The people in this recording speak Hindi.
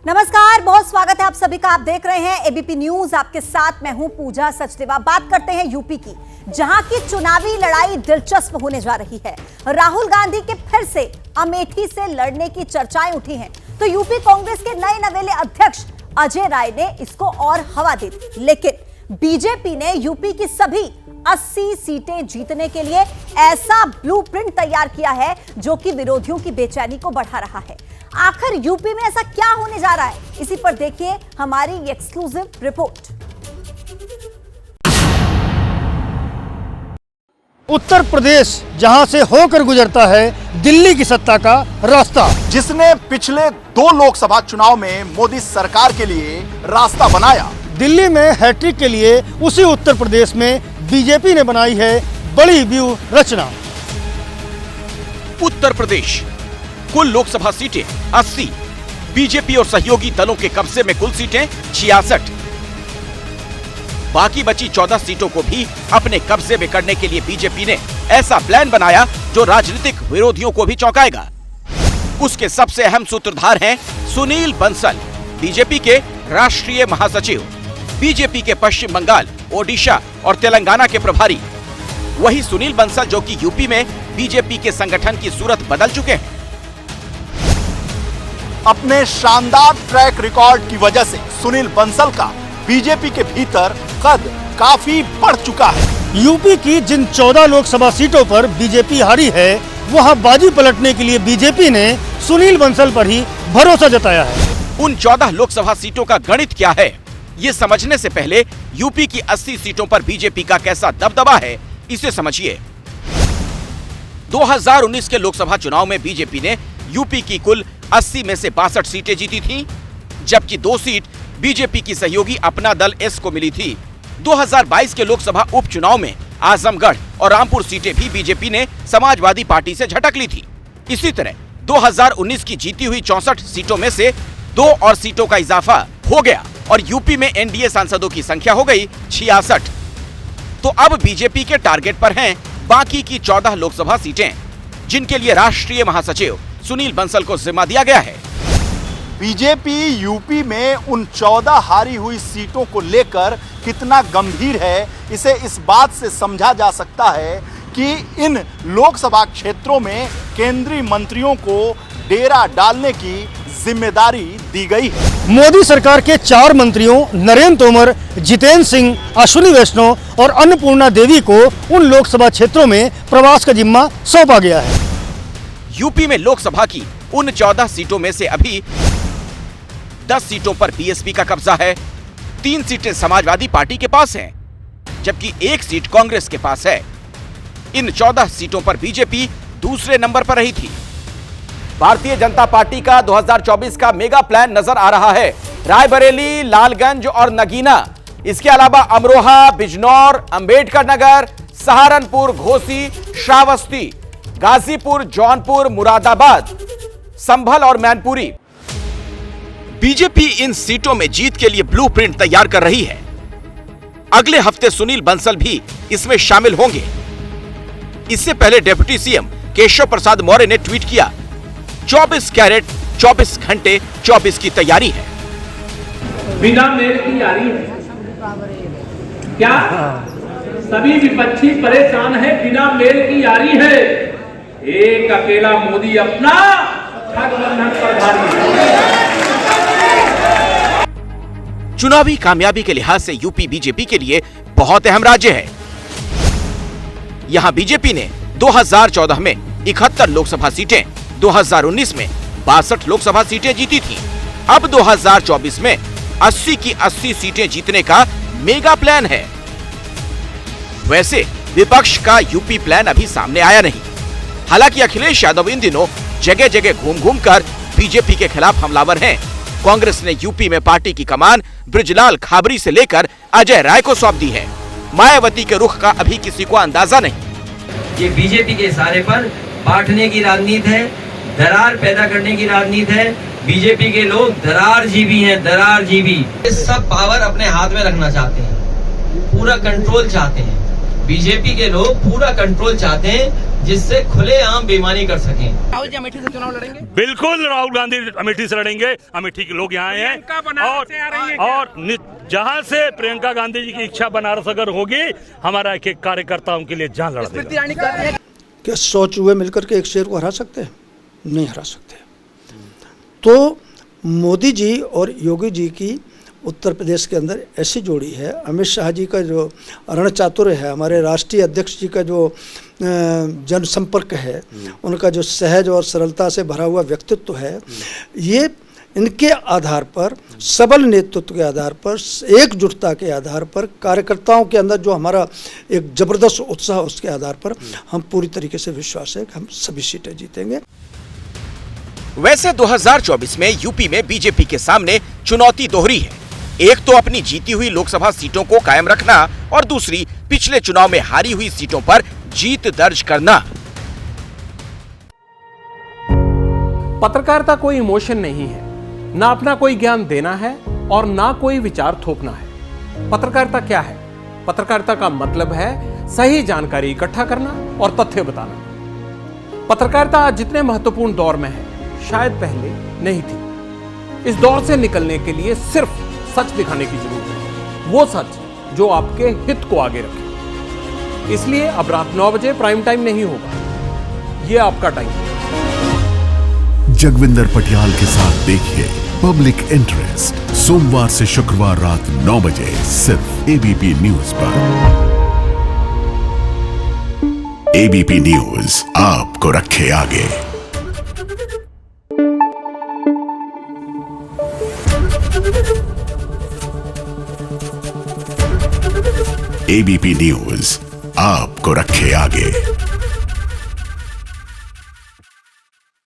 नमस्कार, बहुत स्वागत है आप सभी का। आप देख रहे हैं एबीपी न्यूज। आपके साथ मैं हूं पूजा सचदेवा। बात करते हैं यूपी की, जहां की चुनावी लड़ाई दिलचस्प होने जा रही है। राहुल गांधी के फिर से अमेठी से लड़ने की चर्चाएं उठी हैं, तो यूपी कांग्रेस के नए नवेले अध्यक्ष अजय राय ने इसको और हवा दे दी। लेकिन बीजेपी ने यूपी की सभी 80 सीटें जीतने के लिए ऐसा ब्लूप्रिंट तैयार किया है जो कि विरोधियों की बेचैनी को बढ़ा रहा है। आखिर यूपी में ऐसा क्या होने जा रहा है, इसी पर देखिए हमारी एक्सक्लूसिव रिपोर्ट। उत्तर प्रदेश जहां से होकर गुजरता है दिल्ली की सत्ता का रास्ता, जिसने पिछले 2 लोकसभा चुनाव में मोदी सरकार के लिए रास्ता बनाया, दिल्ली में हैट्रिक के लिए उसी उत्तर प्रदेश में बीजेपी ने बनाई है बड़ी व्यूह रचना। उत्तर प्रदेश कुल लोकसभा सीटें 80, बीजेपी और सहयोगी दलों के कब्जे में कुल सीटें 66। बाकी बची 14 सीटों को भी अपने कब्जे में करने के लिए बीजेपी ने ऐसा प्लान बनाया जो राजनीतिक विरोधियों को भी चौंकाएगा। उसके सबसे अहम सूत्रधार हैं सुनील बंसल, बीजेपी के राष्ट्रीय महासचिव, बीजेपी के पश्चिम बंगाल, ओडिशा और तेलंगाना के प्रभारी। वही सुनील बंसल जो कि यूपी में बीजेपी के संगठन की सूरत बदल चुके हैं। अपने शानदार ट्रैक रिकॉर्ड की वजह से सुनील बंसल का बीजेपी के भीतर कद काफी बढ़ चुका है। यूपी की जिन 14 लोकसभा सीटों पर बीजेपी हारी है, वहां बाजी पलटने के लिए बीजेपी ने सुनील बंसल पर ही भरोसा जताया है। उन 14 लोकसभा सीटों का गणित क्या है, ये समझने से पहले यूपी की 80 सीटों पर बीजेपी का कैसा दबदबा है, इसे समझिए। 2019 के लोकसभा चुनाव में बीजेपी ने यूपी की कुल 80 में से 62 सीटें जीती थीं, जबकि 2 सीट बीजेपी की सहयोगी अपना दल एस को मिली थी। 2022 के लोकसभा उपचुनाव में आजमगढ़ और रामपुर सीटें भी बीजेपी ने समाजवादी पार्टी से झटक ली थी। इसी तरह 2019 की जीती हुई 64 सीटों में से 2 और सीटों का इजाफा हो गया और यूपी में एनडीए सांसदों की संख्या हो गई 66। तो अब बीजेपी के टारगेट पर हैं बाकी की 14 लोकसभा सीटें, जिनके लिए राष्ट्रीय महासचिव सुनील बंसल को जिम्मा दिया गया है। बीजेपी यूपी में उन 14 हारी हुई सीटों को लेकर कितना गंभीर है, इसे इस बात से समझा जा सकता है कि इन लोकसभा क्षेत्रों में केंद्रीय मंत्रियों को डेरा डालने की जिम्मेदारी दी गई है। मोदी सरकार के 4 मंत्रियों नरेंद्र तोमर, जितेंद्र सिंह, अश्विनी वैष्णव और अन्नपूर्णा देवी को उन लोकसभा क्षेत्रों में प्रवास का जिम्मा सौंपा गया है। यूपी में लोकसभा की उन 14 सीटों में से अभी 10 सीटों पर बीएसपी का कब्जा है, 3 सीटें समाजवादी पार्टी के पास हैं, जबकि 1 सीट कांग्रेस के पास है। इन 14 सीटों पर बीजेपी दूसरे नंबर पर रही थी। भारतीय जनता पार्टी का 2024 का मेगा प्लान नजर आ रहा है। रायबरेली, लालगंज और नगीना, इसके अलावा अमरोहा, बिजनौर, अंबेडकर नगर, सहारनपुर, घोसी, श्रावस्ती, गाजीपुर, जौनपुर, मुरादाबाद, संभल और मैनपुरी। बीजेपी इन सीटों में जीत के लिए ब्लूप्रिंट तैयार कर रही है। अगले हफ्ते सुनील बंसल भी इसमें शामिल होंगे। इससे पहले डिप्टी सीएम केशव प्रसाद मौर्य ने ट्वीट किया, 24 कैरेट 24 घंटे 24 की तैयारी है। बिना मेल की यारी है क्या? सभी विपक्षी परेशान है, बिना मेल की यारी है। एक अकेला मोदी अपना गठबंधन पर भारी है। चुनावी कामयाबी के लिहाज से यूपी बीजेपी के लिए बहुत अहम राज्य है। यहां बीजेपी ने 2014 में 71 लोकसभा सीटें, 2019 में 62 लोकसभा सीटें जीती थीं। अब 2024 में 80 की 80 सीटें जीतने का मेगा प्लान है। वैसे विपक्ष का यूपी प्लान अभी सामने आया नहीं। हालांकि अखिलेश यादव इन दिनों जगह जगह घूम घूम कर बीजेपी के खिलाफ हमलावर हैं। कांग्रेस ने यूपी में पार्टी की कमान बृजलाल खाबरी से लेकर अजय राय को सौंप दी है। मायावती के रुख का अभी किसी को अंदाजा नहीं। ये बीजेपी के इशारे पर बांटने की राजनीति है, दरार पैदा करने की राजनीति है। बीजेपी के लोग दरार जीवी हैं, दरार जीवी। सब पावर अपने हाथ में रखना चाहते हैं, पूरा कंट्रोल चाहते हैं। बीजेपी के लोग पूरा कंट्रोल चाहते हैं जिससे खुलेआम बेईमानी कर सकें। राहुल जी अमेठी से चुनाव लड़ेंगे? बिल्कुल राहुल गांधी अमेठी से लड़ेंगे। अमेठी के लोग यहाँ आए हैं और जहाँ से प्रियंका गांधी जी की इच्छा बनारस अगर होगी, हमारा एक एक कार्यकर्ताओं के लिए जान लड़ा देगा। क्या 100 चूहे मिलकर के एक शेर को हरा सकते हैं? नहीं हरा सकते। तो मोदी जी और योगी जी की उत्तर प्रदेश के अंदर ऐसी जोड़ी है। अमित शाह जी का जो रणचातुर्य है, हमारे राष्ट्रीय अध्यक्ष जी का जो जनसंपर्क है, उनका जो सहज और सरलता से भरा हुआ व्यक्तित्व है, ये इनके आधार पर, सबल नेतृत्व के आधार पर, एकजुटता के आधार पर, कार्यकर्ताओं के अंदर जो हमारा एक जबरदस्त उत्साह, उसके आधार पर हम पूरी तरीके से विश्वास है कि हम सभी सीटें जीतेंगे। वैसे 2024 में यूपी में बीजेपी के सामने चुनौती दोहरी है। एक तो अपनी जीती हुई लोकसभा सीटों को कायम रखना और दूसरी पिछले चुनाव में हारी हुई सीटों पर जीत दर्ज करना। पत्रकारिता कोई इमोशन नहीं है, ना अपना कोई ज्ञान देना है और ना कोई विचार थोपना है। पत्रकारिता क्या है? पत्रकारिता का मतलब है सही जानकारी इकट्ठा करना और तथ्य बताना। पत्रकारिता आज जितने महत्वपूर्ण दौर में है, शायद पहले नहीं थी। इस दौर से निकलने के लिए सिर्फ सच दिखाने की जरूरत है, वो सच जो आपके हित को आगे रखे। इसलिए अब रात 9 बजे प्राइम टाइम नहीं होगा, ये आपका टाइम है। जगविंदर पटियाल के साथ देखिए पब्लिक इंटरेस्ट, सोमवार से शुक्रवार रात 9 बजे सिर्फ एबीपी न्यूज पर। एबीपी न्यूज आपको रखे आगे। एबीपी न्यूज आपको रखे आगे।